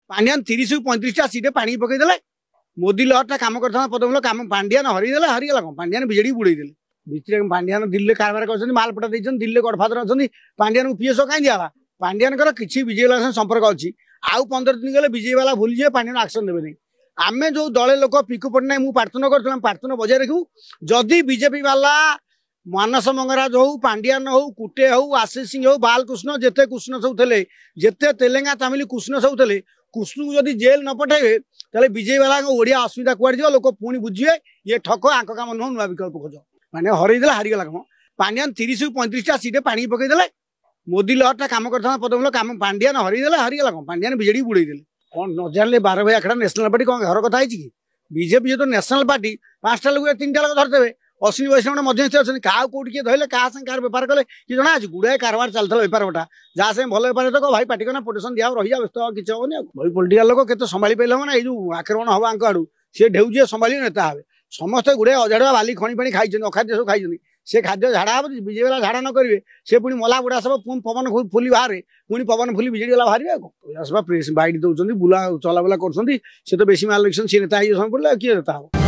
पांड्यान 30-35 सीटे पानी पकईदे मोदी लहरटा कम कर पदमूल कम पांड्यान हरईदे हरीगला कौन पांड्यान विजेडी बुड़ेदे भितर पांड्यान दिल्ली कारबार कर माल पटा दिल्ली गडफादर अच्छा पांड्यान को पीएसओ कहीं दिया पांड्यान किसी विजय वाला संपर्क अच्छी आउ 15 दिन गले विजय वाला भूली जाए पांड्यान आक्शन देवे नहीं आम जो दले लोक पिकु पट्टनायक मुझे प्रार्थना कर प्रार्थना बजाय रखू जदि बीजेपी वाला मानस मंगराज हो पांड्यान हो कुटे हो आशीष सिंह हो बालकृष्ण जिते कृष्ण सब थे जिते तेलेंगा तमिल कृष्ण सब थे कृष्ण को जदि जेल न पठेबे तेल विजय वाला ओडिया असुविधा कुआड़ जाव लोक पुणी बुझे ये ठक आंक काम नुह नुआ विकल्प खोज मैंने हरईदे हारीगला कम पांड्यान 30-35 सीटे पानी पकईदे मोदी लहरटा कम कर पदमूल कम पांड्यान हरईदे हरीगला कौन पांड्यान विजेडी बुड़ेदे कौन न जानले 12 भाई आखड़ा नेशनल पार्टी कौन घर कथा कि बीजेपी जो नेशनल पार्टी 5टा लोग 3टा लोग धरदेवे अश्विनी वैष्णव मध्यस्थ अच्छे क्या कौट किए धरले क्या संगे बेपार कले कि जना आज गुड़ाए कारबार चलता बेपार गोटा जहाँ से भल बेपार तो भाई पार्टी का पोटेसन दिया रही व्यस्त किसी हेनी भाई पॉलिटिकल लोक के संभाली पारे ना ये आक्रमण हम आंक आड़ू सी ढेउजे संभाली नेता हे समस्त गुड़े अझाड़ुआ बाली खणी पानी खाई अखाद्य सब खाई से खाद्य झाड़ा हम विजेपी वाला झाड़ा न करेंगे से पुणी मला बुढ़ा सब पुणी पवन फुली बाहर पुणी पवन फुली विजेपी वाला बाहर प्रेस बाइट दौरान बुला चलाबुला कर तो बेसी माल सी नेता पड़ा किए नेता हम